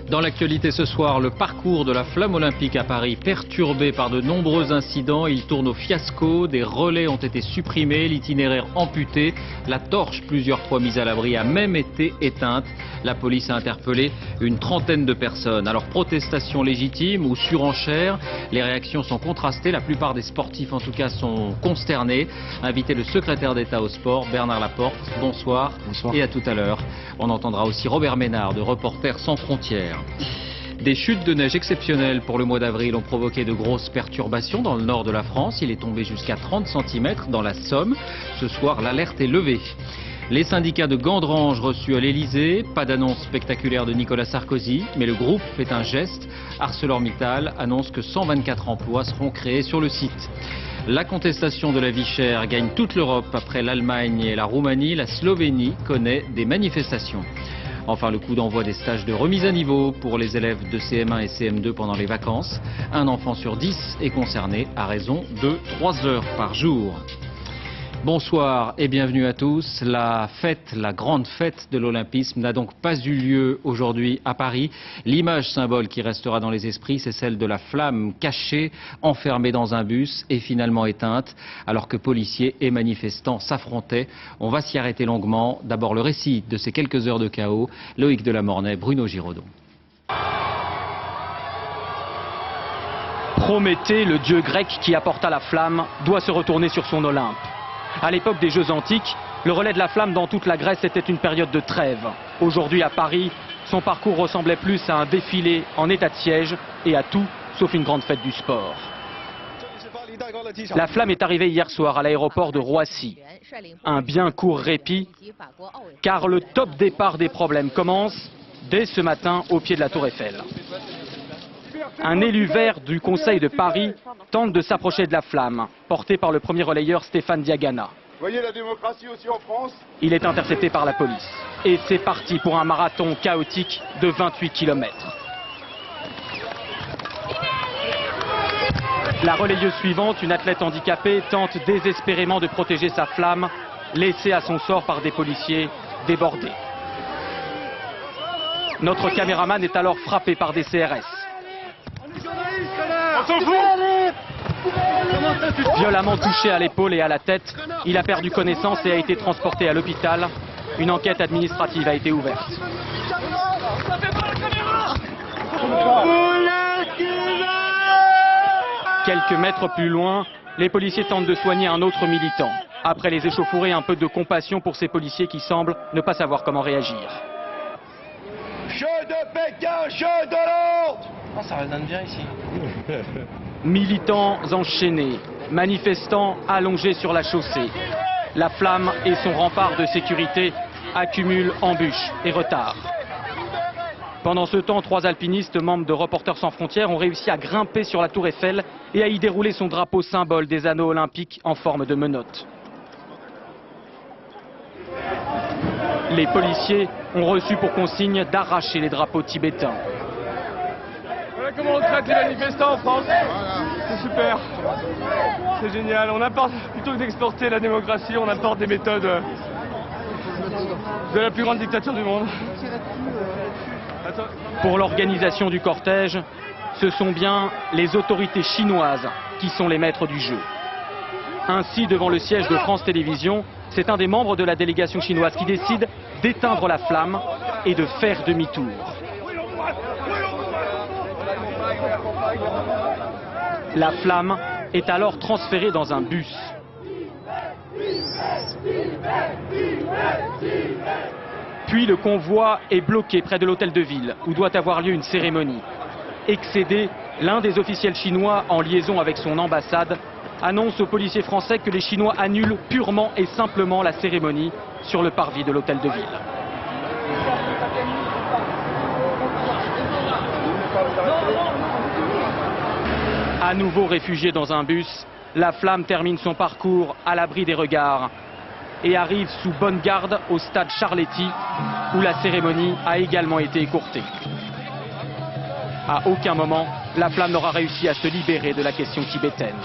Dans l'actualité ce soir, le parcours de la flamme olympique à Paris perturbé par de nombreux incidents. Il tourne au fiasco, des relais ont été supprimés, l'itinéraire amputé, la torche plusieurs fois mise à l'abri a même été éteinte. La police a interpellé une trentaine de personnes. Alors protestation légitime ou surenchère, les réactions sont contrastées. La plupart des sportifs en tout cas sont consternés. Invité le secrétaire d'État au sport, Bernard Laporte. Bonsoir. Bonsoir. Et à tout à l'heure. On entendra aussi Robert Ménard de Reporters sans frontières. Des chutes de neige exceptionnelles pour le mois d'avril ont provoqué de grosses perturbations dans le nord de la France. Il est tombé jusqu'à 30 cm dans la Somme. Ce soir, l'alerte est levée. Les syndicats de Gandrange reçus à l'Elysée. Pas d'annonce spectaculaire de Nicolas Sarkozy, mais le groupe fait un geste. ArcelorMittal annonce que 124 emplois seront créés sur le site. La contestation de la vie chère gagne toute l'Europe. Après l'Allemagne et la Roumanie, la Slovénie connaît des manifestations. Enfin, le coup d'envoi des stages de remise à niveau pour les élèves de CM1 et CM2 pendant les vacances. Un enfant sur 10 est concerné à raison de 3 heures par jour. Bonsoir et bienvenue à tous. La grande fête de l'Olympisme n'a donc pas eu lieu aujourd'hui à Paris. L'image symbole qui restera dans les esprits, c'est celle de la flamme cachée, enfermée dans un bus et finalement éteinte, alors que policiers et manifestants s'affrontaient. On va s'y arrêter longuement. D'abord le récit de ces quelques heures de chaos. Loïc Delamornay, Bruno Giraudot. Prométhée, le dieu grec qui apporta la flamme, doit se retourner sur son Olympe. À l'époque des Jeux antiques, le relais de la flamme dans toute la Grèce était une période de trêve. Aujourd'hui à Paris, son parcours ressemblait plus à un défilé en état de siège et à tout sauf une grande fête du sport. La flamme est arrivée hier soir à l'aéroport de Roissy. Un bien court répit, car le top départ des problèmes commence dès ce matin au pied de la Tour Eiffel. Un élu vert du Conseil de Paris tente de s'approcher de la flamme, porté par le premier relayeur Stéphane Diagana. Voyez la démocratie aussi en France. Il est intercepté par la police. Et c'est parti pour un marathon chaotique de 28 km. La relayeuse suivante, une athlète handicapée, tente désespérément de protéger sa flamme, laissée à son sort par des policiers débordés. Notre caméraman est alors frappé par des CRS. Violemment touché à l'épaule et à la tête, il a perdu connaissance et a été transporté à l'hôpital. Une enquête administrative a été ouverte. Quelques mètres plus loin, les policiers tentent de soigner un autre militant. Après les échauffourées, un peu de compassion pour ces policiers qui semblent ne pas savoir comment réagir. Jeu de Pékin, jeu de l'ordre. Ah, ça résonne bien ici. Militants enchaînés, manifestants allongés sur la chaussée. La flamme et son rempart de sécurité accumulent embûches et retards. Pendant ce temps, 3 alpinistes membres de Reporters sans frontières ont réussi à grimper sur la Tour Eiffel et à y dérouler son drapeau symbole des anneaux olympiques en forme de menottes. Les policiers ont reçu pour consigne d'arracher les drapeaux tibétains. Voilà comment on traite les manifestants en France. C'est super. C'est génial. On apporte, plutôt que d'exporter la démocratie, on apporte des méthodes de la plus grande dictature du monde. Pour l'organisation du cortège, ce sont bien les autorités chinoises qui sont les maîtres du jeu. Ainsi, devant le siège de France Télévisions, c'est un des membres de la délégation chinoise qui décide d'éteindre la flamme et de faire demi-tour. La flamme est alors transférée dans un bus. Puis le convoi est bloqué près de l'hôtel de ville, où doit avoir lieu une cérémonie. Excédé, l'un des officiels chinois, en liaison avec son ambassade, annonce aux policiers français que les Chinois annulent purement et simplement la cérémonie sur le parvis de l'hôtel de ville. À nouveau réfugié dans un bus, la flamme termine son parcours à l'abri des regards et arrive sous bonne garde au stade Charletti, où la cérémonie a également été écourtée. À aucun moment, la flamme n'aura réussi à se libérer de la question tibétaine.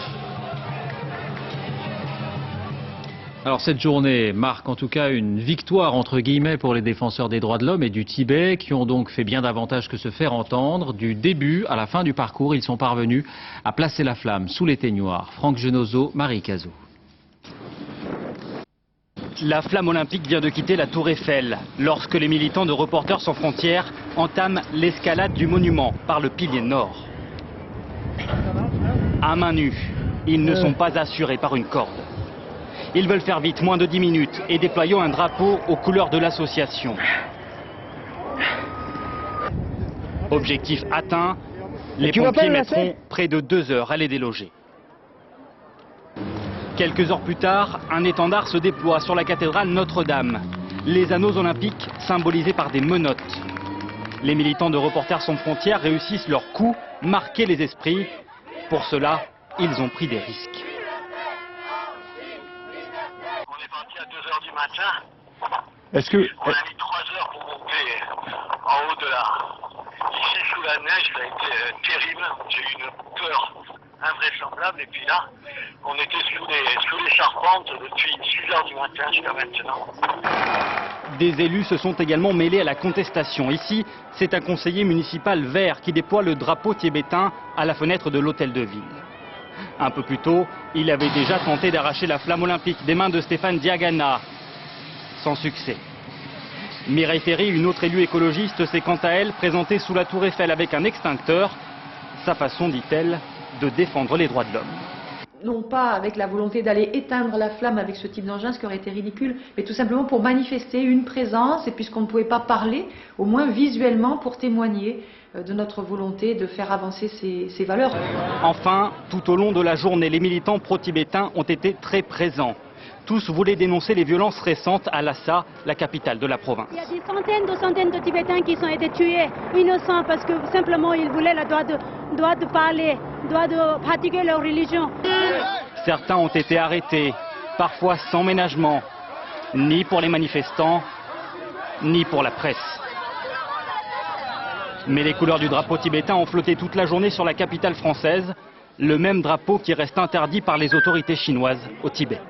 Alors cette journée marque en tout cas une victoire entre guillemets pour les défenseurs des droits de l'homme et du Tibet qui ont donc fait bien davantage que se faire entendre. Du début à la fin du parcours, ils sont parvenus à placer la flamme sous l'éteignoir. Franck Genozo, Marie Cazot. La flamme olympique vient de quitter la Tour Eiffel lorsque les militants de Reporters sans frontières entament l'escalade du monument par le pilier nord. À main nue, ils ne sont pas assurés par une corde. Ils veulent faire vite, moins de 10 minutes, et déployant un drapeau aux couleurs de l'association. Objectif atteint, les pompiers mettront près de 2 heures à les déloger. Quelques heures plus tard, un étendard se déploie sur la cathédrale Notre-Dame. Les anneaux olympiques symbolisés par des menottes. Les militants de Reporters sans frontières réussissent leur coup, marquer les esprits. Pour cela, ils ont pris des risques. On est parti à 2 heures du matin. Est-ce que... On a mis 3 heures pour monter en haut de là. Ici, sous la neige, ça a été terrible. J'ai eu une peur invraisemblable. Et puis là, on était sous les charpentes depuis 6 heures du matin jusqu'à maintenant. Des élus se sont également mêlés à la contestation. Ici, c'est un conseiller municipal vert qui déploie le drapeau tibétain à la fenêtre de l'hôtel de ville. Un peu plus tôt, il avait déjà tenté d'arracher la flamme olympique des mains de Stéphane Diagana. Sans succès. Mireille Ferry, une autre élue écologiste, s'est quant à elle présentée sous la Tour Eiffel avec un extincteur. Sa façon, dit-elle, de défendre les droits de l'homme. Non pas avec la volonté d'aller éteindre la flamme avec ce type d'engin, ce qui aurait été ridicule, mais tout simplement pour manifester une présence, et puisqu'on ne pouvait pas parler, au moins visuellement pour témoigner de notre volonté de faire avancer ces valeurs. Enfin, tout au long de la journée, les militants pro-tibétains ont été très présents. Tous voulaient dénoncer les violences récentes à Lhasa, la capitale de la province. Il y a des centaines de Tibétains qui ont été tués, innocents, parce que simplement ils voulaient le droit de parler, le droit de pratiquer leur religion. Certains ont été arrêtés, parfois sans ménagement, ni pour les manifestants, ni pour la presse. Mais les couleurs du drapeau tibétain ont flotté toute la journée sur la capitale française, le même drapeau qui reste interdit par les autorités chinoises au Tibet.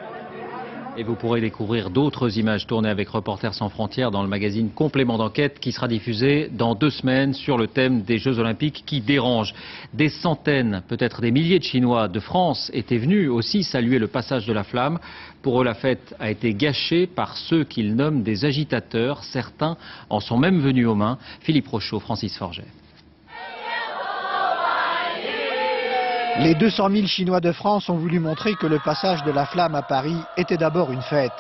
Et vous pourrez découvrir d'autres images tournées avec Reporters sans frontières dans le magazine Complément d'enquête qui sera diffusé dans 2 semaines sur le thème des Jeux Olympiques qui dérangent. Des centaines, peut-être des milliers de Chinois de France étaient venus aussi saluer le passage de la flamme. Pour eux, la fête a été gâchée par ceux qu'ils nomment des agitateurs. Certains en sont même venus aux mains. Philippe Rochaud, Francis Forget. Les 200 000 Chinois de France ont voulu montrer que le passage de la flamme à Paris était d'abord une fête.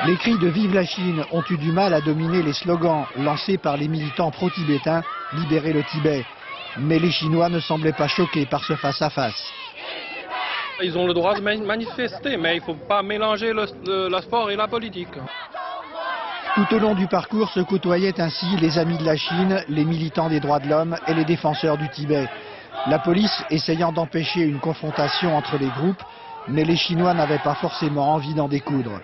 Les cris de « Vive la Chine » ont eu du mal à dominer les slogans lancés par les militants pro-tibétains « Libérer le Tibet ». Mais les Chinois ne semblaient pas choqués par ce face-à-face. Ils ont le droit de manifester, mais il ne faut pas mélanger le sport et la politique. Tout au long du parcours se côtoyaient ainsi les amis de la Chine, les militants des droits de l'homme et les défenseurs du Tibet. La police essayant d'empêcher une confrontation entre les groupes, mais les Chinois n'avaient pas forcément envie d'en découdre.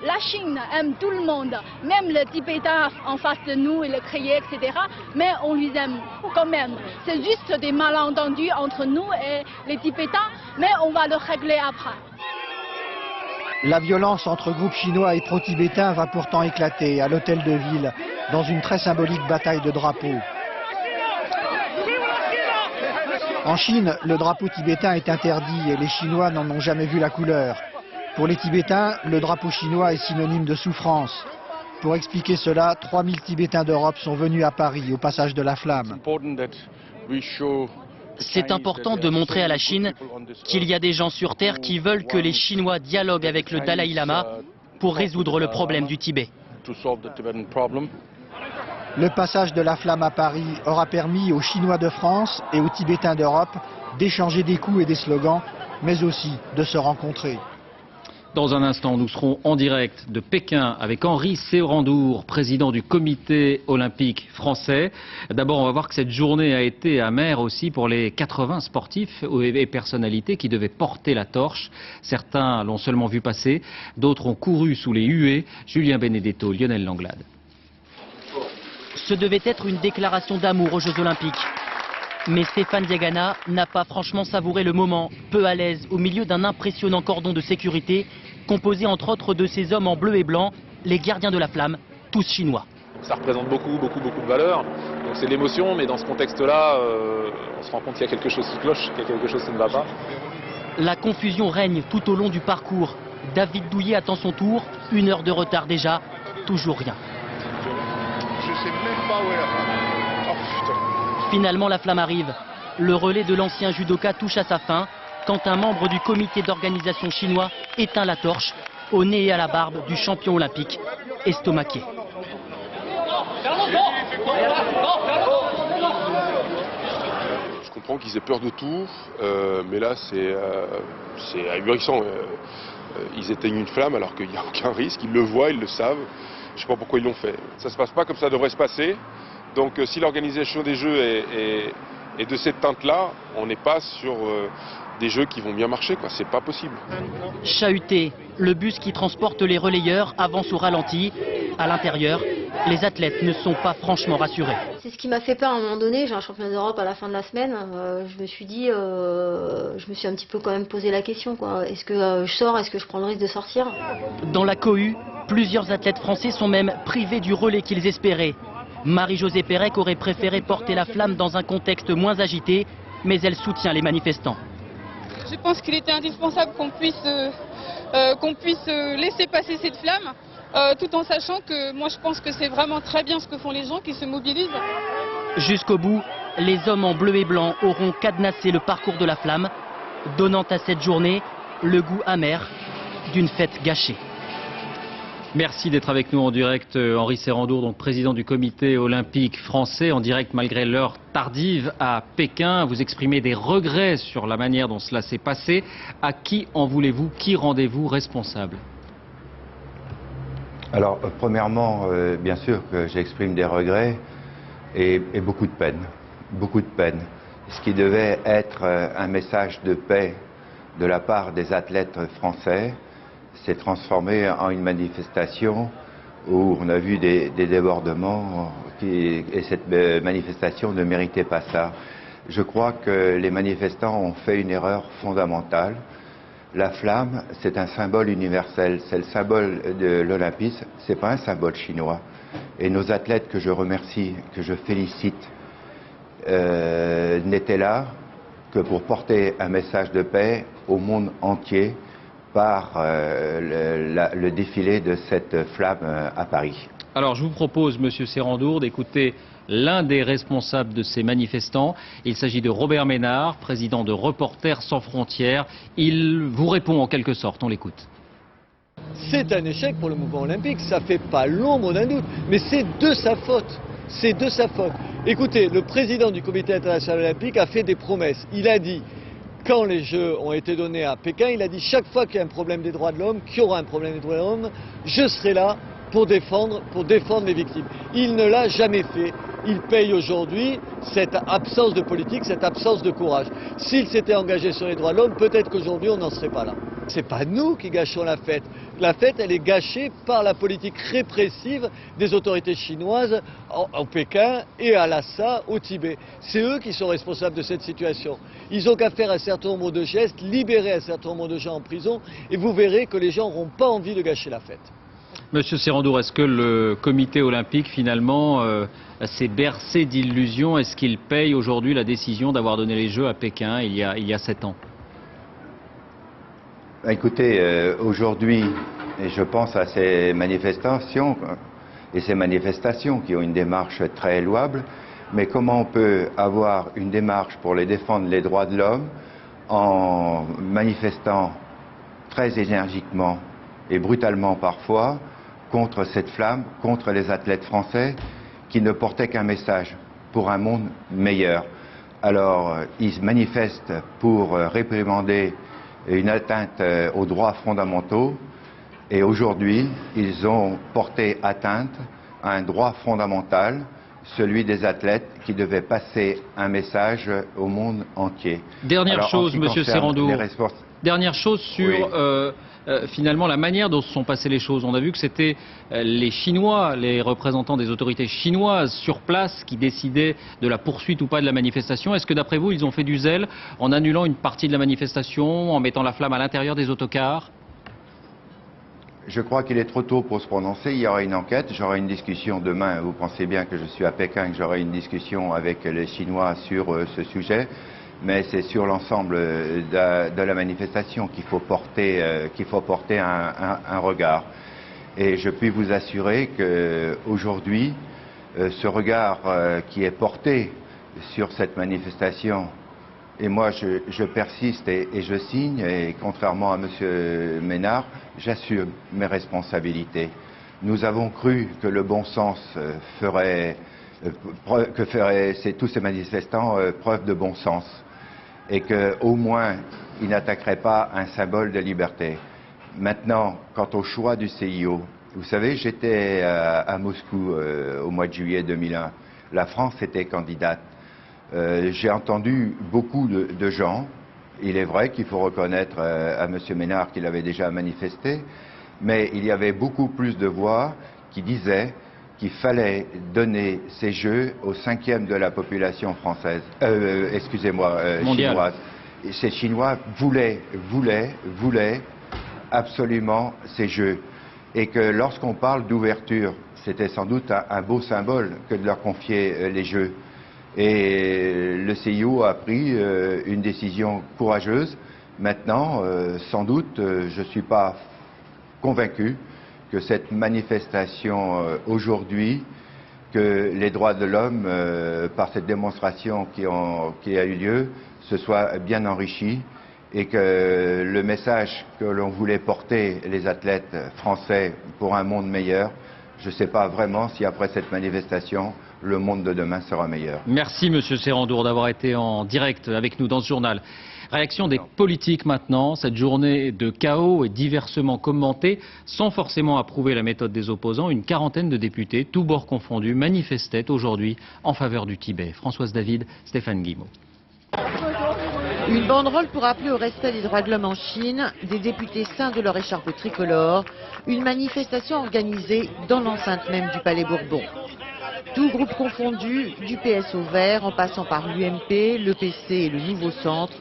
La Chine aime tout le monde, même les Tibétains en face de nous, ils le criaient, etc. Mais on les aime quand même. C'est juste des malentendus entre nous et les Tibétains, mais on va le régler après. La violence entre groupes chinois et pro-tibétains va pourtant éclater à l'hôtel de ville, dans une très symbolique bataille de drapeaux. En Chine, le drapeau tibétain est interdit et les Chinois n'en ont jamais vu la couleur. Pour les Tibétains, le drapeau chinois est synonyme de souffrance. Pour expliquer cela, 3000 Tibétains d'Europe sont venus à Paris au passage de la flamme. C'est important de montrer à la Chine qu'il y a des gens sur Terre qui veulent que les Chinois dialoguent avec le Dalai Lama pour résoudre le problème du Tibet. Le passage de la flamme à Paris aura permis aux Chinois de France et aux Tibétains d'Europe d'échanger des coups et des slogans, mais aussi de se rencontrer. Dans un instant, nous serons en direct de Pékin avec Henri Sérandour, président du comité olympique français. D'abord, on va voir que cette journée a été amère aussi pour les 80 sportifs et personnalités qui devaient porter la torche. Certains l'ont seulement vu passer, d'autres ont couru sous les huées. Julien Benedetto, Lionel Langlade. Ce devait être une déclaration d'amour aux Jeux Olympiques. Mais Stéphane Diagana n'a pas franchement savouré le moment, peu à l'aise, au milieu d'un impressionnant cordon de sécurité, composé entre autres de ces hommes en bleu et blanc, les gardiens de la flamme, tous chinois. Ça représente beaucoup de valeur, donc c'est de l'émotion, mais dans ce contexte-là, on se rend compte qu'il y a quelque chose qui cloche, qu'il y a quelque chose qui ne va pas. La confusion règne tout au long du parcours. David Douillet attend son tour, 1 heure de retard déjà, toujours rien. Je sais même pas où est la flamme. Oh putain. Finalement, la flamme arrive. Le relais de l'ancien judoka touche à sa fin quand un membre du comité d'organisation chinois éteint la torche au nez et à la barbe du champion olympique estomaqué. Je comprends qu'ils aient peur de tout, mais là c'est ahurissant. Ils éteignent une flamme alors qu'il n'y a aucun risque, ils le voient, ils le savent. Je ne sais pas pourquoi ils l'ont fait. Ça ne se passe pas comme ça devrait se passer. Donc si l'organisation des Jeux est de cette teinte-là, on n'est pas sur des Jeux qui vont bien marcher, quoi. C'est pas possible. Chahuté, le bus qui transporte les relayeurs avance au ralenti. À l'intérieur, les athlètes ne sont pas franchement rassurés. C'est ce qui m'a fait peur à un moment donné. J'ai un championnat d'Europe à la fin de la semaine. Je me suis un petit peu quand même posé la question, quoi. Est-ce que je sors? Est-ce que je prends le risque de sortir? Dans la cohue, plusieurs athlètes français sont même privés du relais qu'ils espéraient. Marie-Josée Pérec aurait préféré porter la flamme dans un contexte moins agité, mais elle soutient les manifestants. Je pense qu'il était indispensable qu'on puisse laisser passer cette flamme, tout en sachant que moi je pense que c'est vraiment très bien ce que font les gens qui se mobilisent. Jusqu'au bout, les hommes en bleu et blanc auront cadenassé le parcours de la flamme, donnant à cette journée le goût amer d'une fête gâchée. Merci d'être avec nous en direct, Henri Serrandour, donc président du comité olympique français, en direct malgré l'heure tardive à Pékin. Vous exprimez des regrets sur la manière dont cela s'est passé. À qui en voulez-vous? Qui rendez-vous responsable? Alors, premièrement, bien sûr que j'exprime des regrets et beaucoup de peine. Beaucoup de peine. Ce qui devait être un message de paix de la part des athlètes français s'est transformé en une manifestation où on a vu des débordements et cette manifestation ne méritait pas ça. Je crois que les manifestants ont fait une erreur fondamentale. La flamme, c'est un symbole universel, c'est le symbole de l'olympisme, c'est pas un symbole chinois. Et nos athlètes que je remercie, que je félicite, n'étaient là que pour porter un message de paix au monde entier par le défilé de cette flamme à Paris. Alors je vous propose, Monsieur Serrandour, d'écouter l'un des responsables de ces manifestants. Il s'agit de Robert Ménard, président de Reporters sans frontières. Il vous répond en quelque sorte, on l'écoute. C'est un échec pour le mouvement olympique, ça fait pas l'ombre d'un doute, mais c'est de sa faute. C'est de sa faute. Écoutez, le président du comité international olympique a fait des promesses. Il a dit, quand les Jeux ont été donnés à Pékin, il a dit chaque fois qu'il y a un problème des droits de l'homme, qu'il y aura un problème des droits de l'homme, je serai là pour défendre les victimes. Il ne l'a jamais fait. Il paye aujourd'hui cette absence de politique, cette absence de courage. S'il s'était engagé sur les droits de l'homme, peut-être qu'aujourd'hui on n'en serait pas là. C'est pas nous qui gâchons la fête. La fête, elle est gâchée par la politique répressive des autorités chinoises au Pékin et à Lhasa, au Tibet. C'est eux qui sont responsables de cette situation. Ils ont qu'à faire un certain nombre de gestes, libérer un certain nombre de gens en prison, et vous verrez que les gens n'auront pas envie de gâcher la fête. Monsieur Serrandour, est-ce que le comité olympique finalement s'est bercé d'illusions? Est-ce qu'il paye aujourd'hui la décision d'avoir donné les Jeux à Pékin il y a 7 ans? Écoutez, aujourd'hui, je pense à ces manifestations et ces manifestations qui ont une démarche très louable, mais comment on peut avoir une démarche pour les défendre les droits de l'homme en manifestant très énergiquement et brutalement parfois contre cette flamme, contre les athlètes français qui ne portaient qu'un message pour un monde meilleur. Alors, ils manifestent pour réprimander une atteinte aux droits fondamentaux et aujourd'hui, ils ont porté atteinte à un droit fondamental, celui des athlètes qui devaient passer un message au monde entier. Dernière chose, Monsieur Serrandour. Dernière chose sur finalement la manière dont se sont passées les choses. On a vu que c'était les Chinois, les représentants des autorités chinoises sur place qui décidaient de la poursuite ou pas de la manifestation. Est-ce que d'après vous, ils ont fait du zèle en annulant une partie de la manifestation, en mettant la flamme à l'intérieur des autocars ? Je crois qu'il est trop tôt pour se prononcer. Il y aura une enquête, j'aurai une discussion demain. Vous pensez bien que je suis à Pékin, que j'aurai une discussion avec les Chinois sur ce sujet. Mais c'est sur l'ensemble de la manifestation qu'il faut porter un regard. Et je puis vous assurer qu'aujourd'hui, ce regard qui est porté sur cette manifestation, et moi je persiste et je signe, et contrairement à M. Ménard, j'assume mes responsabilités. Nous avons cru que le bon sens ferait tous ces manifestants preuve de bon sens, et qu'au moins ils n'attaqueraient pas un symbole de liberté. Maintenant, quant au choix du CIO, vous savez, j'étais à Moscou au mois de juillet 2001. La France était candidate. J'ai entendu beaucoup de gens. Il est vrai qu'il faut reconnaître à M. Ménard qu'il avait déjà manifesté, mais il y avait beaucoup plus de voix qui disaient qu'il fallait donner ces Jeux au 5e de la population française, chinoise. Et ces Chinois voulaient absolument ces Jeux. Et que lorsqu'on parle d'ouverture, c'était sans doute un beau symbole que de leur confier les Jeux. Et le CIO a pris une décision courageuse. Maintenant, sans doute, je ne suis pas convaincu que cette manifestation aujourd'hui, que les droits de l'homme, par cette démonstration qui a eu lieu, se soient bien enrichis, et que le message que l'on voulait porter, les athlètes français, pour un monde meilleur, je ne sais pas vraiment si après cette manifestation, le monde de demain sera meilleur. Merci Monsieur Sérandour d'avoir été en direct avec nous dans ce journal. Réaction des politiques maintenant. Cette journée de chaos est diversement commentée, sans forcément approuver la méthode des opposants. Une quarantaine de députés, tous bords confondus, manifestaient aujourd'hui en faveur du Tibet. Françoise David, Stéphane Guillemot. Une banderole pour appeler au respect des droits de l'homme en Chine, des députés ceints de leur écharpe tricolore, une manifestation organisée dans l'enceinte même du Palais Bourbon. Tout groupe confondu, du PS au Vert, en passant par l'UMP, le PC et le Nouveau Centre,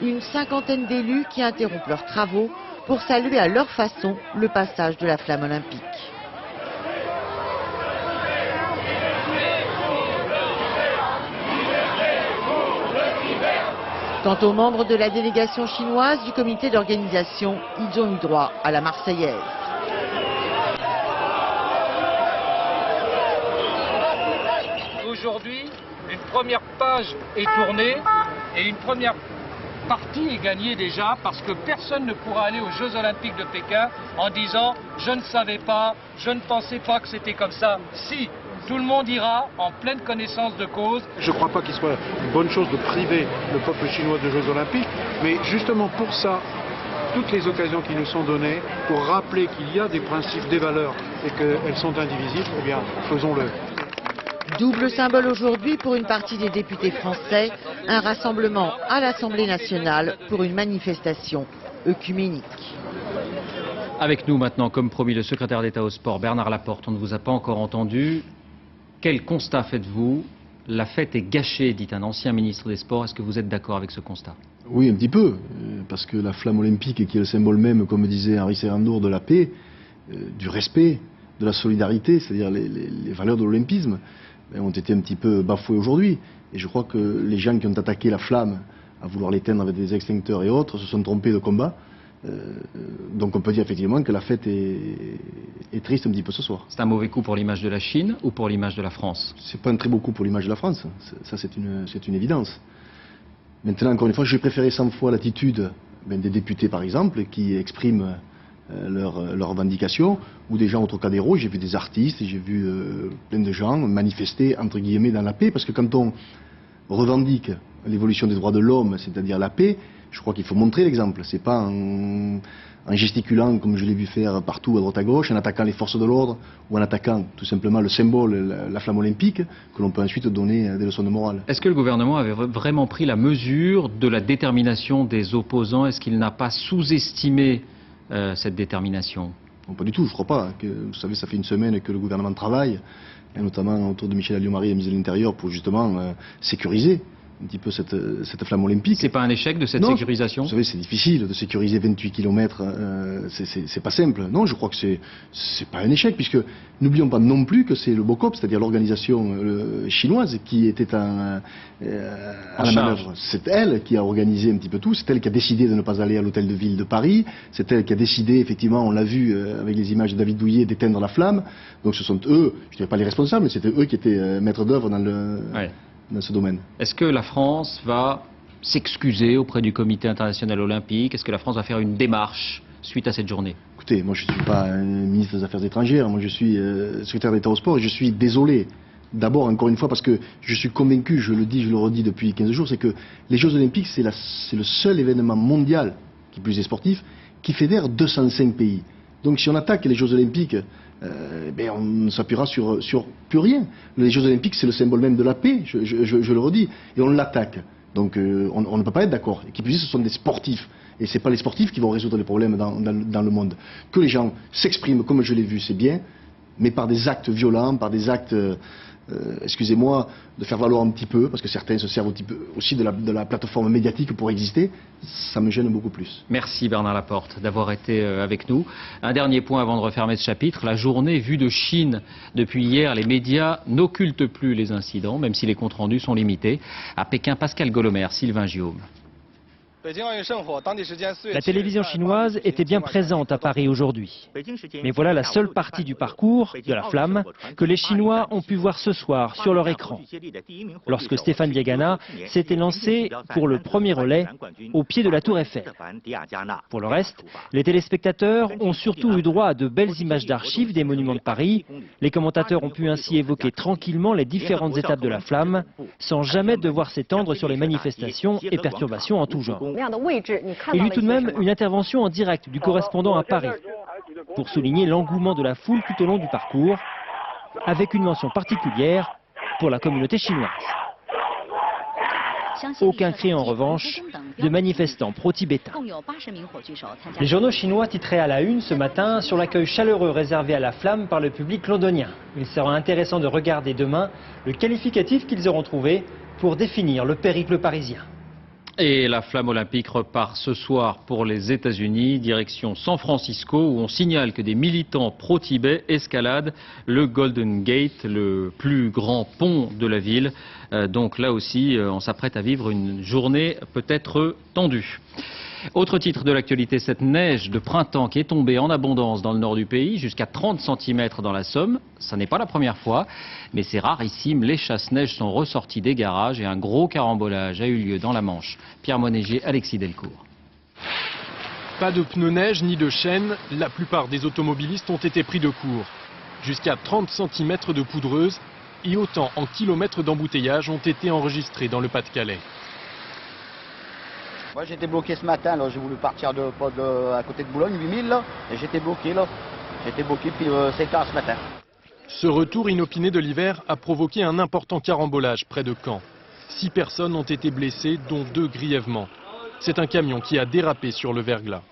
une cinquantaine d'élus qui interrompent leurs travaux pour saluer à leur façon le passage de la flamme olympique. Quant aux membres de la délégation chinoise du comité d'organisation, ils ont eu droit à la Marseillaise. Aujourd'hui, une première page est tournée et une première partie est gagnée déjà, parce que personne ne pourra aller aux Jeux Olympiques de Pékin en disant « je ne savais pas, je ne pensais pas que c'était comme ça ». Si, tout le monde ira en pleine connaissance de cause. Je ne crois pas qu'il soit une bonne chose de priver le peuple chinois de Jeux Olympiques, mais justement pour ça, toutes les occasions qui nous sont données pour rappeler qu'il y a des principes, des valeurs et qu'elles sont indivisibles, eh bien, faisons-le. Double symbole aujourd'hui pour une partie des députés français, un rassemblement à l'Assemblée nationale pour une manifestation œcuménique. Avec nous maintenant, comme promis, le secrétaire d'État au sport, Bernard Laporte. On ne vous a pas encore entendu. Quel constat faites-vous? La fête est gâchée, dit un ancien ministre des Sports. Est-ce que vous êtes d'accord avec ce constat? Oui, un petit peu, parce que la flamme olympique, qui est le symbole même, comme disait Henri Sérandour, de la paix, du respect, de la solidarité, c'est-à-dire les valeurs de l'olympisme, ont été un petit peu bafouées aujourd'hui. Et je crois que les gens qui ont attaqué la flamme à vouloir l'éteindre avec des extincteurs et autres se sont trompés de combat. Donc on peut dire effectivement que la fête est triste un petit peu ce soir. C'est un mauvais coup pour l'image de la Chine ou pour l'image de la France? C'est pas un très beau coup pour l'image de la France, ça c'est une évidence. Maintenant, encore une fois, j'ai préféré 100 fois l'attitude des députés par exemple, qui expriment leurs revendications, ou des gens au Trocadéro. J'ai vu des artistes, j'ai vu plein de gens manifester entre guillemets dans la paix, parce que quand on revendique l'évolution des droits de l'homme, c'est-à-dire la paix, Je crois qu'il faut montrer l'exemple. C'est pas en gesticulant, comme je l'ai vu faire partout à droite à gauche, en attaquant les forces de l'ordre ou en attaquant tout simplement le symbole, la flamme olympique, que l'on peut ensuite donner des leçons de morale. Est-ce que le gouvernement avait vraiment pris la mesure de la détermination des opposants? Est-ce qu'il n'a pas sous-estimé cette détermination? Non, pas du tout, je ne crois pas. Vous savez, ça fait une semaine que le gouvernement travaille, et notamment autour de Michel Alliot-Marie, la ministre de l'Intérieur, pour justement sécuriser un petit peu cette flamme olympique. C'est pas un échec de cette sécurisation? Vous savez, c'est difficile de sécuriser 28 km, c'est pas simple. Non, je crois que c'est pas un échec, puisque n'oublions pas non plus que c'est le BOCOP, c'est-à-dire l'organisation chinoise, qui était à la manœuvre. C'est elle qui a organisé un petit peu tout, c'est elle qui a décidé de ne pas aller à l'hôtel de ville de Paris, c'est elle qui a décidé, effectivement, on l'a vu avec les images de David Douillet, d'éteindre la flamme. Donc ce sont eux, je ne dirais pas les responsables, mais c'était eux qui étaient maîtres d'œuvre dans ce domaine. Est-ce que la France va s'excuser auprès du Comité international olympique? Est-ce que la France va faire une démarche suite à cette journée? Écoutez, moi je ne suis pas un ministre des Affaires étrangères, moi je suis secrétaire d'État au sport et je suis désolé. D'abord, encore une fois, parce que je suis convaincu, je le dis, je le redis depuis 15 jours, c'est que les Jeux Olympiques, c'est le seul événement mondial, qui plus est sportif, qui fédère 205 pays. Donc si on attaque les Jeux Olympiques, on ne s'appuiera sur plus rien. Les Jeux Olympiques, c'est le symbole même de la paix, je le redis, et on l'attaque. Donc on ne peut pas être d'accord. Et qui plus est, ce sont des sportifs. Et ce n'est pas les sportifs qui vont résoudre les problèmes dans le monde. Que les gens s'expriment comme je l'ai vu, c'est bien, mais par des actes violents, par des actes, excusez-moi, de faire valoir un petit peu, parce que certains se servent un petit peu aussi de la plateforme médiatique pour exister, ça me gêne beaucoup plus. Merci Bernard Laporte d'avoir été avec nous. Un dernier point avant de refermer ce chapitre, la journée vue de Chine. Depuis hier, les médias n'occultent plus les incidents, même si les comptes rendus sont limités. À Pékin, Pascal Golomer, Sylvain Guillaume. La télévision chinoise était bien présente à Paris aujourd'hui. Mais voilà la seule partie du parcours de la flamme que les Chinois ont pu voir ce soir sur leur écran. Lorsque Stéphane Diagana s'était lancé pour le premier relais au pied de la Tour Eiffel. Pour le reste, les téléspectateurs ont surtout eu droit à de belles images d'archives des monuments de Paris. Les commentateurs ont pu ainsi évoquer tranquillement les différentes étapes de la flamme, sans jamais devoir s'étendre sur les manifestations et perturbations en tout genre. Il y eut tout de même une intervention en direct du correspondant à Paris pour souligner l'engouement de la foule tout au long du parcours, avec une mention particulière pour la communauté chinoise. Aucun cri en revanche de manifestants pro-tibétains. Les journaux chinois titraient à la une ce matin sur l'accueil chaleureux réservé à la flamme par le public londonien. Il sera intéressant de regarder demain le qualificatif qu'ils auront trouvé pour définir le périple parisien. Et la flamme olympique repart ce soir pour les États-Unis, direction San Francisco, où on signale que des militants pro-Tibet escaladent le Golden Gate, le plus grand pont de la ville. Donc là aussi, on s'apprête à vivre une journée peut-être tendue. Autre titre de l'actualité, cette neige de printemps qui est tombée en abondance dans le nord du pays, jusqu'à 30 cm dans la Somme. Ça n'est pas la première fois, mais c'est rarissime. Les chasse-neige sont ressortis des garages et un gros carambolage a eu lieu dans la Manche. Pierre Monégier, Alexis Delcourt. Pas de pneus neige ni de chaînes, la plupart des automobilistes ont été pris de court. Jusqu'à 30 cm de poudreuse et autant en kilomètres d'embouteillage ont été enregistrés dans le Pas-de-Calais. Moi j'étais bloqué ce matin, j'ai voulu partir à côté de Boulogne, 8000 là, et j'étais bloqué là. J'étais bloqué depuis 7 heures ce matin. Ce retour inopiné de l'hiver a provoqué un important carambolage près de Caen. 6 personnes ont été blessées, dont 2 grièvement. C'est un camion qui a dérapé sur le verglas.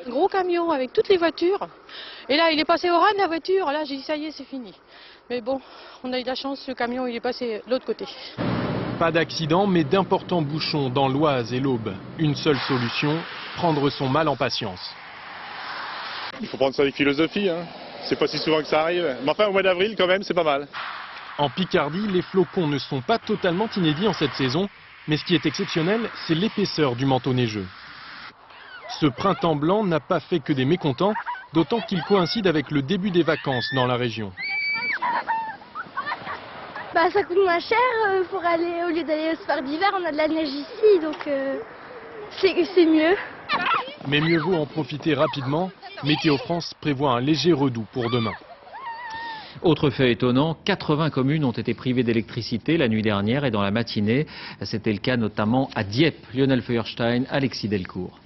Gros camion avec toutes les voitures. Et là il est passé au ras de la voiture, là j'ai dit ça y est c'est fini. Mais bon, on a eu de la chance, ce camion il est passé de l'autre côté. Pas d'accident, mais d'importants bouchons dans l'Oise et l'Aube. Une seule solution, prendre son mal en patience. Il faut prendre ça avec philosophie, hein. C'est pas si souvent que ça arrive. Mais enfin, au mois d'avril, quand même, c'est pas mal. En Picardie, les flocons ne sont pas totalement inédits en cette saison, mais ce qui est exceptionnel, c'est l'épaisseur du manteau neigeux. Ce printemps blanc n'a pas fait que des mécontents, d'autant qu'il coïncide avec le début des vacances dans la région. Ça coûte moins cher pour aller, au lieu d'aller au sport d'hiver, on a de la neige ici, donc c'est mieux. Mais mieux vaut en profiter rapidement. Météo France prévoit un léger redout pour demain. Autre fait étonnant, 80 communes ont été privées d'électricité la nuit dernière et dans la matinée. C'était le cas notamment à Dieppe. Lionel Feuerstein, Alexis Delcourt.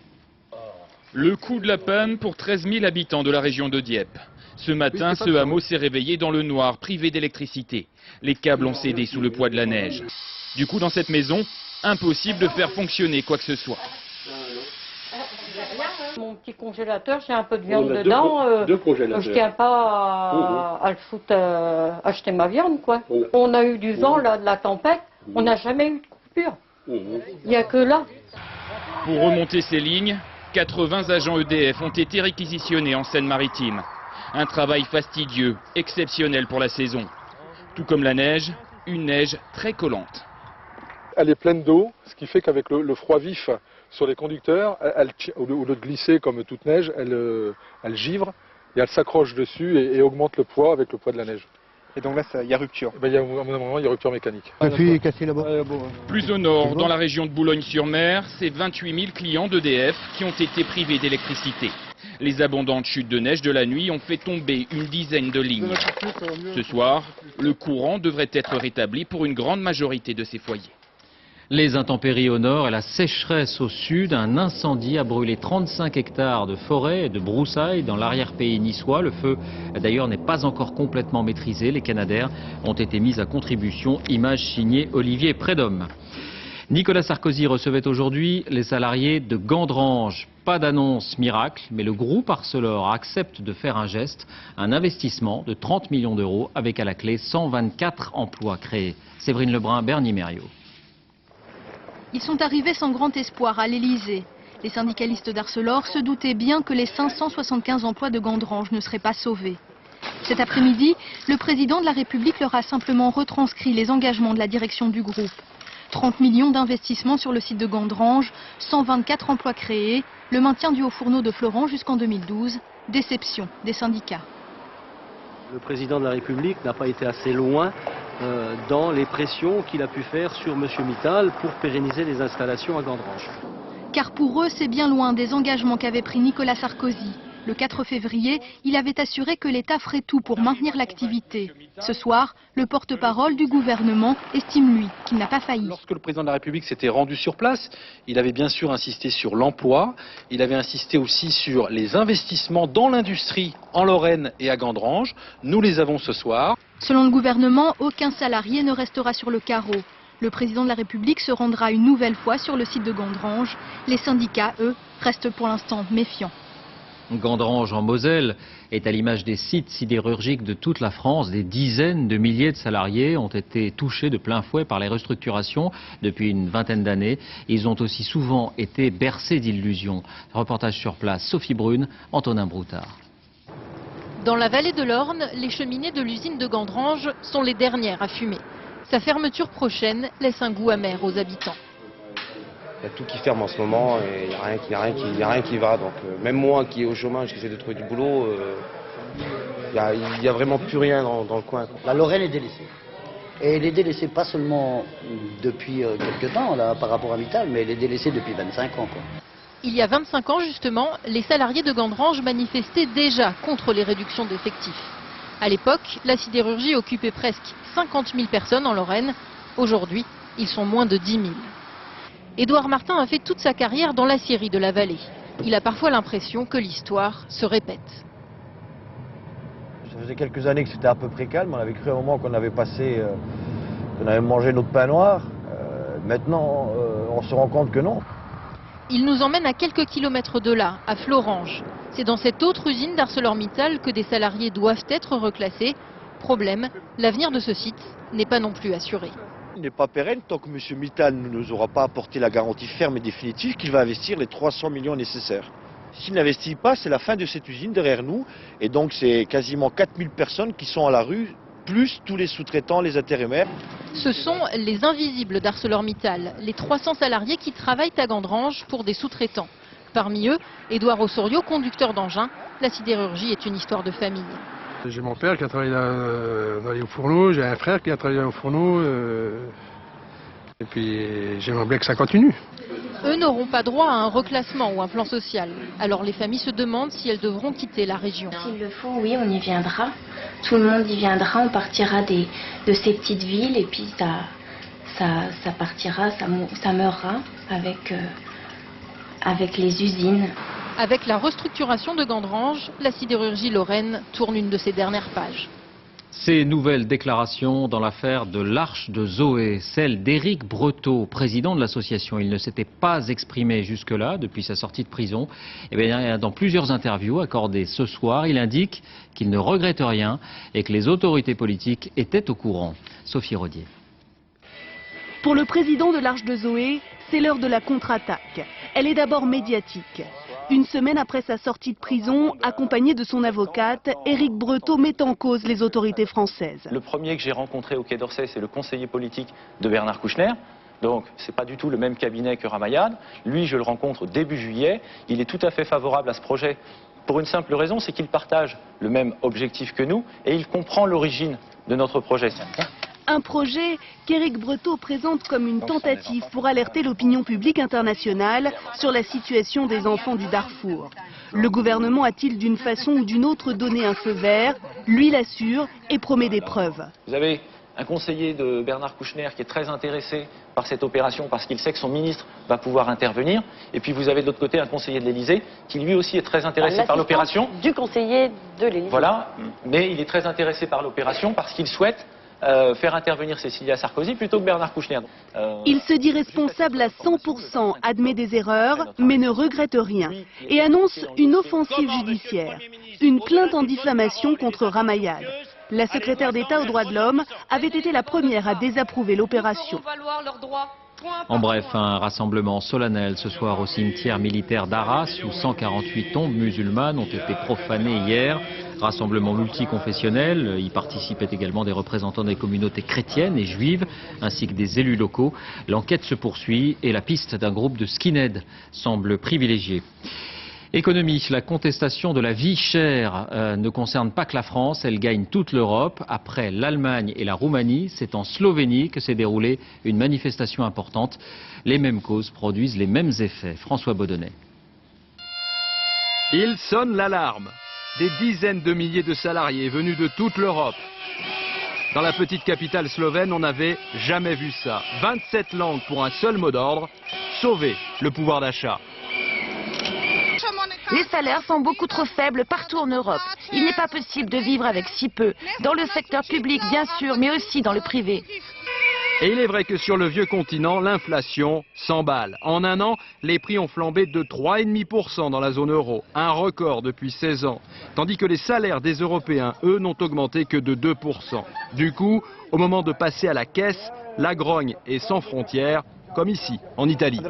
Le coup de la panne pour 13 000 habitants de la région de Dieppe. Ce matin, ce hameau s'est réveillé dans le noir, privé d'électricité. Les câbles ont cédé sous le poids de la neige. Du coup, dans cette maison, impossible de faire fonctionner quoi que ce soit. Mon petit congélateur, j'ai un peu de viande dedans. Je tiens pas à le foutre, acheter ma viande, quoi. On a eu du vent, là, de la tempête. On n'a jamais eu de coupure. Il n'y a que là. Pour remonter ces lignes, 80 agents EDF ont été réquisitionnés en Seine-Maritime. Un travail fastidieux, exceptionnel pour la saison. Tout comme la neige, une neige très collante. Elle est pleine d'eau, ce qui fait qu'avec le froid vif sur les conducteurs, au lieu de glisser comme toute neige, elle givre et elle s'accroche dessus et augmente le poids avec le poids de la neige. Et donc là, il y a rupture. À un moment, il y a rupture mécanique. Plus au nord, dans la région de Boulogne-sur-Mer, c'est 28 000 clients d'EDF qui ont été privés d'électricité. Les abondantes chutes de neige de la nuit ont fait tomber une dizaine de lignes. Ce soir, le courant devrait être rétabli pour une grande majorité de ces foyers. Les intempéries au nord et la sécheresse au sud, un incendie a brûlé 35 hectares de forêt et de broussailles dans l'arrière-pays niçois. Le feu, d'ailleurs, n'est pas encore complètement maîtrisé. Les Canadair ont été mis à contribution. Image signée Olivier Prédhomme. Nicolas Sarkozy recevait aujourd'hui les salariés de Gandrange. Pas d'annonce miracle, mais le groupe Arcelor accepte de faire un geste, un investissement de 30 millions d'euros avec à la clé 124 emplois créés. Séverine Lebrun, Bernie Mériot. Ils sont arrivés sans grand espoir à l'Elysée. Les syndicalistes d'Arcelor se doutaient bien que les 575 emplois de Gandrange ne seraient pas sauvés. Cet après-midi, le président de la République leur a simplement retranscrit les engagements de la direction du groupe. 30 millions d'investissements sur le site de Gandrange, 124 emplois créés, le maintien du haut-fourneau de Florent jusqu'en 2012, déception des syndicats. Le président de la République n'a pas été assez loin dans les pressions qu'il a pu faire sur M. Mittal pour pérenniser les installations à Gandrange. Car pour eux, c'est bien loin des engagements qu'avait pris Nicolas Sarkozy. Le 4 février, il avait assuré que l'État ferait tout pour maintenir l'activité. Ce soir, le porte-parole du gouvernement estime, lui, qu'il n'a pas failli. Lorsque le président de la République s'était rendu sur place, il avait bien sûr insisté sur l'emploi, il avait insisté aussi sur les investissements dans l'industrie en Lorraine et à Gandrange. Nous les avons ce soir. Selon le gouvernement, aucun salarié ne restera sur le carreau. Le président de la République se rendra une nouvelle fois sur le site de Gandrange. Les syndicats, eux, restent pour l'instant méfiants. Gandrange en Moselle est à l'image des sites sidérurgiques de toute la France. Des dizaines de milliers de salariés ont été touchés de plein fouet par les restructurations depuis une vingtaine d'années. Ils ont aussi souvent été bercés d'illusions. Reportage sur place, Sophie Brune, Antonin Broutard. Dans la vallée de l'Orne, les cheminées de l'usine de Gandrange sont les dernières à fumer. Sa fermeture prochaine laisse un goût amer aux habitants. Il y a tout qui ferme en ce moment et il n'y a rien qui va. Donc même moi qui est au chômage, qui essaie de trouver du boulot, il n'y a vraiment plus rien dans le coin. La Lorraine est délaissée. Et elle est délaissée pas seulement depuis quelques temps là, par rapport à Mittal, mais elle est délaissée depuis 25 ans. Il y a 25 ans justement, les salariés de Gandrange manifestaient déjà contre les réductions d'effectifs. À l'époque, la sidérurgie occupait presque 50 000 personnes en Lorraine. Aujourd'hui, ils sont moins de 10 000. Édouard Martin a fait toute sa carrière dans l'acierie de la vallée. Il a parfois l'impression que l'histoire se répète. Ça faisait quelques années que c'était à peu près calme. On avait cru à un moment qu'on avait passé, qu'on avait mangé notre pain noir. Maintenant, on se rend compte que non. Il nous emmène à quelques kilomètres de là, à Florange. C'est dans cette autre usine d'ArcelorMittal que des salariés doivent être reclassés. Problème, l'avenir de ce site n'est pas non plus assuré. Il n'est pas pérenne tant que M. Mittal ne nous aura pas apporté la garantie ferme et définitive qu'il va investir les 300 millions nécessaires. S'il n'investit pas, c'est la fin de cette usine derrière nous. Et donc c'est quasiment 4000 personnes qui sont à la rue, plus tous les sous-traitants, les intérimaires. Ce sont les invisibles d'ArcelorMittal, les 300 salariés qui travaillent à Gandrange pour des sous-traitants. Parmi eux, Édouard Osorio, conducteur d'engin. La sidérurgie est une histoire de famille. J'ai mon père qui a travaillé dans les hauts-fourneaux, j'ai un frère qui a travaillé dans les hauts-fourneaux, et puis j'aimerais bien que ça continue. Eux n'auront pas droit à un reclassement ou un plan social. Alors les familles se demandent si elles devront quitter la région. S'il le faut, oui, on y viendra. tout le monde y viendra, on partira de ces petites villes et puis ça partira, ça meurra avec les usines. Avec la restructuration de Gandrange, la sidérurgie lorraine tourne une de ses dernières pages. Ces nouvelles déclarations dans l'affaire de l'Arche de Zoé, celle d'Éric Breteau, président de l'association. Il ne s'était pas exprimé jusque-là, depuis sa sortie de prison. Eh bien, dans plusieurs interviews accordées ce soir, il indique qu'il ne regrette rien et que les autorités politiques étaient au courant. Sophie Rodier. Pour le président de l'Arche de Zoé, c'est l'heure de la contre-attaque. Elle est d'abord médiatique. Une semaine après sa sortie de prison, accompagné de son avocate, Éric Breteau met en cause les autorités françaises. Le premier que j'ai rencontré au Quai d'Orsay, c'est le conseiller politique de Bernard Kouchner. Donc, ce n'est pas du tout le même cabinet que Ramayad. Lui, je le rencontre début juillet. Il est tout à fait favorable à ce projet pour une simple raison, c'est qu'il partage le même objectif que nous et il comprend l'origine de notre projet. Un projet qu'Éric Breteau présente comme une tentative pour alerter l'opinion publique internationale sur la situation des enfants du Darfour. Le gouvernement a-t-il d'une façon ou d'une autre donné un feu vert? Lui l'assure et promet des preuves. Vous avez un conseiller de Bernard Kouchner qui est très intéressé par cette opération parce qu'il sait que son ministre va pouvoir intervenir. Et puis vous avez de l'autre côté un conseiller de l'Élysée qui lui aussi est très intéressé par l'opération. Du conseiller de l'Élysée. Voilà, mais il est très intéressé par l'opération parce qu'il souhaite faire intervenir Cécilia Sarkozy plutôt que Bernard Kouchner. Il se dit responsable à 100%, admet des erreurs, mais ne regrette rien. Et annonce une offensive judiciaire, une plainte en diffamation contre Ramayad. La secrétaire d'État aux droits de l'homme avait été la première à désapprouver l'opération. En bref, un rassemblement solennel ce soir au cimetière militaire d'Arras où 148 tombes musulmanes ont été profanées hier. Rassemblement multiconfessionnel, y participaient également des représentants des communautés chrétiennes et juives ainsi que des élus locaux. L'enquête se poursuit et la piste d'un groupe de skinheads semble privilégiée. Économie, la contestation de la vie chère ne concerne pas que la France, elle gagne toute l'Europe. Après l'Allemagne et la Roumanie, c'est en Slovénie que s'est déroulée une manifestation importante. Les mêmes causes produisent les mêmes effets. François Baudonnet. Il sonne l'alarme. Des dizaines de milliers de salariés venus de toute l'Europe. Dans la petite capitale slovène, on n'avait jamais vu ça. 27 langues pour un seul mot d'ordre, sauver le pouvoir d'achat. Les salaires sont beaucoup trop faibles partout en Europe. Il n'est pas possible de vivre avec si peu. Dans le secteur public, bien sûr, mais aussi dans le privé. Et il est vrai que sur le vieux continent, l'inflation s'emballe. En un an, les prix ont flambé de 3,5% dans la zone euro, un record depuis 16 ans. Tandis que les salaires des Européens, eux, n'ont augmenté que de 2%. Du coup, au moment de passer à la caisse, la grogne est sans frontières, comme ici, en Italie.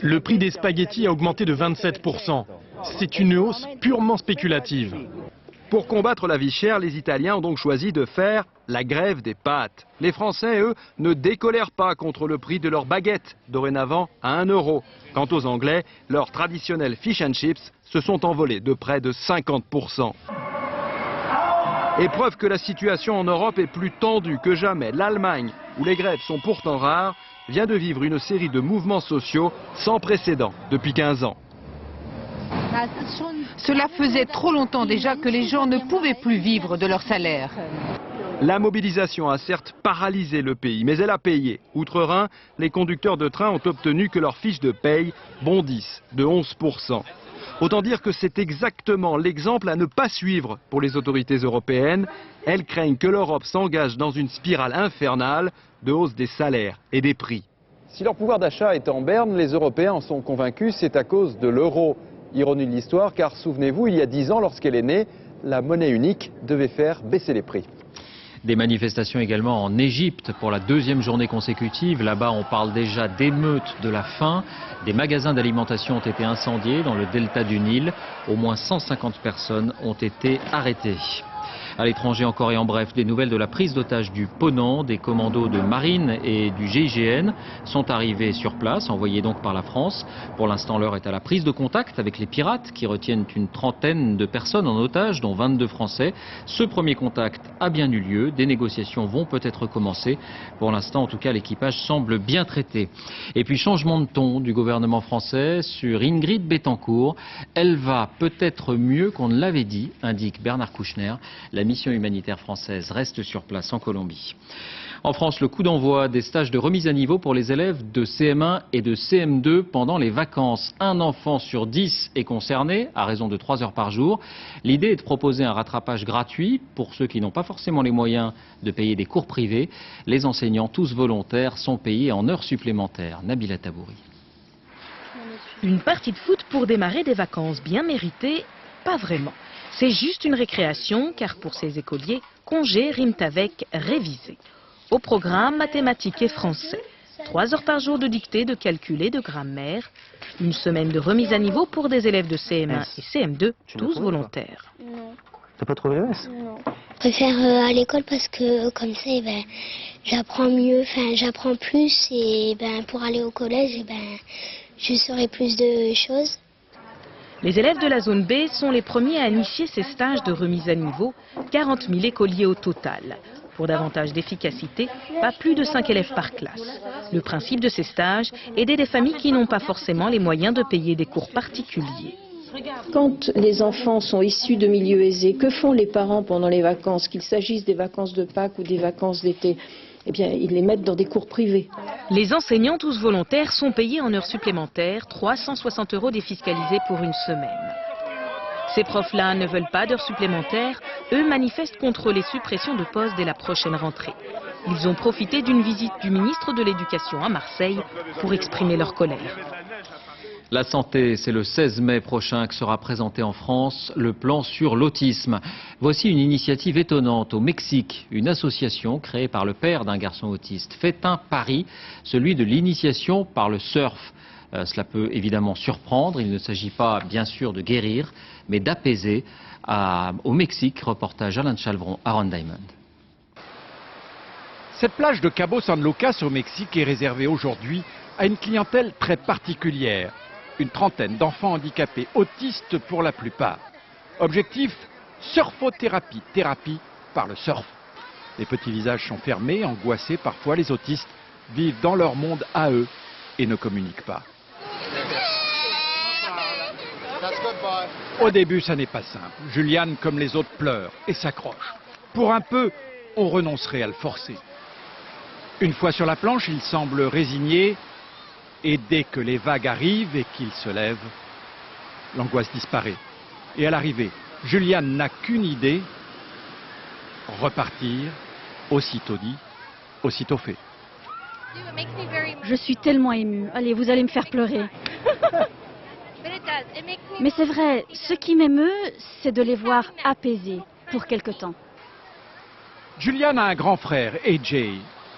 Le prix des spaghettis a augmenté de 27%. C'est une hausse purement spéculative. Pour combattre la vie chère, les Italiens ont donc choisi de faire la grève des pâtes. Les Français, eux, ne décolèrent pas contre le prix de leurs baguettes, dorénavant à 1 euro. Quant aux Anglais, leurs traditionnels fish and chips se sont envolés de près de 50%. Et preuve que la situation en Europe est plus tendue que jamais, l'Allemagne, où les grèves sont pourtant rares, vient de vivre une série de mouvements sociaux sans précédent depuis 15 ans. Cela faisait trop longtemps déjà que les gens ne pouvaient plus vivre de leur salaire. La mobilisation a certes paralysé le pays, mais elle a payé. Outre-Rhin, les conducteurs de train ont obtenu que leurs fiches de paye bondissent de 11%. Autant dire que c'est exactement l'exemple à ne pas suivre pour les autorités européennes. Elles craignent que l'Europe s'engage dans une spirale infernale de hausse des salaires et des prix. Si leur pouvoir d'achat est en berne, les Européens en sont convaincus, c'est à cause de l'euro. Ironie de l'histoire, car souvenez-vous, il y a 10 ans, lorsqu'elle est née, la monnaie unique devait faire baisser les prix. Des manifestations également en Égypte pour la deuxième journée consécutive. Là-bas, on parle déjà d'émeutes de la faim. Des magasins d'alimentation ont été incendiés dans le delta du Nil. Au moins 150 personnes ont été arrêtées. À l'étranger encore et en bref, des nouvelles de la prise d'otage du Ponant. Des commandos de marine et du GIGN sont arrivés sur place, envoyés donc par la France. Pour l'instant, l'heure est à la prise de contact avec les pirates qui retiennent une trentaine de personnes en otage, dont 22 Français. Ce premier contact a bien eu lieu. Des négociations vont peut-être commencer. Pour l'instant, en tout cas, l'équipage semble bien traité. Et puis, changement de ton du gouvernement français sur Ingrid Betancourt. Elle va peut-être mieux qu'on ne l'avait dit, indique Bernard Kouchner. La mission humanitaire française reste sur place en Colombie. En France, le coup d'envoi des stages de remise à niveau pour les élèves de CM1 et de CM2 pendant les vacances. Un enfant sur 10 est concerné, à raison de 3 heures par jour. L'idée est de proposer un rattrapage gratuit pour ceux qui n'ont pas forcément les moyens de payer des cours privés. Les enseignants, tous volontaires, sont payés en heures supplémentaires. Nabila Tabouri. Une partie de foot pour démarrer des vacances bien méritées? Pas vraiment. C'est juste une récréation, car pour ces écoliers, congé rime avec réviser. Au programme, mathématiques et français. 3 heures par jour de dictée, de calcul et de grammaire. Une semaine de remise à niveau pour des élèves de CM1 et CM2, tous volontaires. Non. T'as pas trouvé le S? Non. Je préfère à l'école parce que comme ça, j'apprends mieux, j'apprends plus et pour aller au collège, je saurai plus de choses. Les élèves de la zone B sont les premiers à initier ces stages de remise à niveau, 40 000 écoliers au total. Pour davantage d'efficacité, pas plus de 5 élèves par classe. Le principe de ces stages, aider des familles qui n'ont pas forcément les moyens de payer des cours particuliers. Quand les enfants sont issus de milieux aisés, que font les parents pendant les vacances, qu'il s'agisse des vacances de Pâques ou des vacances d'été? Eh bien, ils les mettent dans des cours privés. Les enseignants, tous volontaires, sont payés en heures supplémentaires, 360 € défiscalisés pour une semaine. Ces profs-là ne veulent pas d'heures supplémentaires. Eux manifestent contre les suppressions de postes dès la prochaine rentrée. Ils ont profité d'une visite du ministre de l'Éducation à Marseille pour exprimer leur colère. La santé, c'est le 16 mai prochain que sera présenté en France le plan sur l'autisme. Voici une initiative étonnante au Mexique. Une association créée par le père d'un garçon autiste fait un pari, celui de l'initiation par le surf. Cela peut évidemment surprendre. Il ne s'agit pas, bien sûr, de guérir, mais d'apaiser. Au Mexique, reportage Alain de Chalvron, Aaron Diamond. Cette plage de Cabo San Lucas au Mexique est réservée aujourd'hui à une clientèle très particulière. Une trentaine d'enfants handicapés, autistes pour la plupart. Objectif, surfothérapie, thérapie par le surf. Les petits visages sont fermés, angoissés. Parfois, les autistes vivent dans leur monde à eux et ne communiquent pas. Au début, ça n'est pas simple. Juliane, comme les autres, pleure et s'accroche. Pour un peu, on renoncerait à le forcer. Une fois sur la planche, il semble résigné. Et dès que les vagues arrivent et qu'il se lève, l'angoisse disparaît. Et à l'arrivée, Juliane n'a qu'une idée, repartir, aussitôt dit, aussitôt fait. Je suis tellement émue. Allez, vous allez me faire pleurer. Mais c'est vrai, ce qui m'émeut, c'est de les voir apaisés pour quelque temps. Juliane a un grand frère, AJ,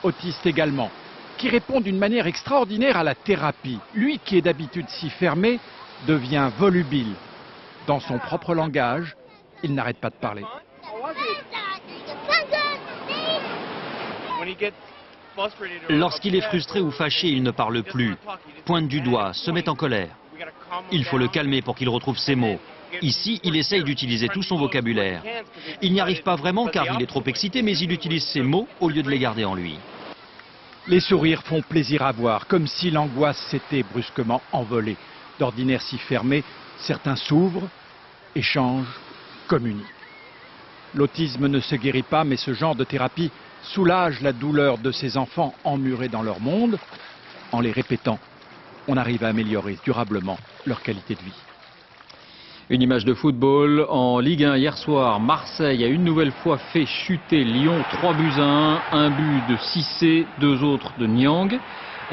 autiste également, qui répond d'une manière extraordinaire à la thérapie. Lui qui est d'habitude si fermé, devient volubile. Dans son propre langage, il n'arrête pas de parler. Lorsqu'il est frustré ou fâché, il ne parle plus. Pointe du doigt, se met en colère. Il faut le calmer pour qu'il retrouve ses mots. Ici, il essaye d'utiliser tout son vocabulaire. Il n'y arrive pas vraiment car il est trop excité, mais il utilise ses mots au lieu de les garder en lui. Les sourires font plaisir à voir, comme si l'angoisse s'était brusquement envolée. D'ordinaire si fermé, certains s'ouvrent, échangent, communiquent. L'autisme ne se guérit pas, mais ce genre de thérapie soulage la douleur de ces enfants emmurés dans leur monde. En les répétant, on arrive à améliorer durablement leur qualité de vie. Une image de football en Ligue 1 hier soir. Marseille a une nouvelle fois fait chuter Lyon 3-1. Un but de Cissé, 2 autres de Niang.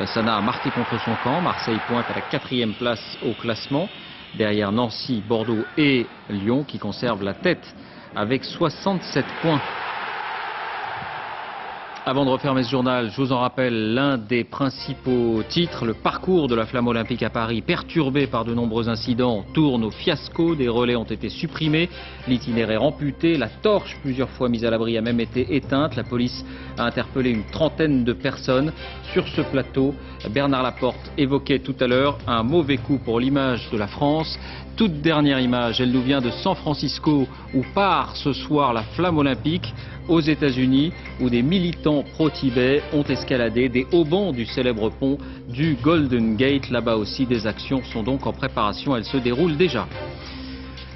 Sana a marqué contre son camp. Marseille pointe à la 4e place au classement. Derrière Nancy, Bordeaux et Lyon qui conservent la tête avec 67 points. Avant de refermer ce journal, je vous en rappelle l'un des principaux titres. Le parcours de la Flamme olympique à Paris, perturbé par de nombreux incidents, tourne au fiasco. Des relais ont été supprimés, l'itinéraire amputé, la torche plusieurs fois mise à l'abri a même été éteinte. La police a interpellé une trentaine de personnes. Sur ce plateau, Bernard Laporte évoquait tout à l'heure un mauvais coup pour l'image de la France. toute dernière image, elle nous vient de San Francisco, où part ce soir la flamme olympique, aux États-Unis, où des militants pro-Tibet ont escaladé des haubans du célèbre pont du Golden Gate. Là-bas aussi, des actions sont donc en préparation, elles se déroulent déjà.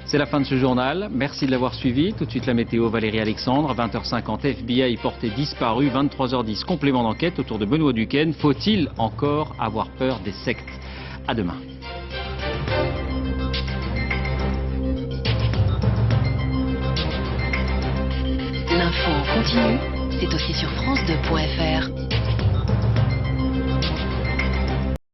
C'est la fin de ce journal, merci de l'avoir suivi. Tout de suite la météo, Valérie Alexandre, 20h50, FBI porté disparu, 23h10, complément d'enquête autour de Benoît Duquesne. Faut-il encore avoir peur des sectes? À demain. L'info en continu, c'est aussi sur France2.fr.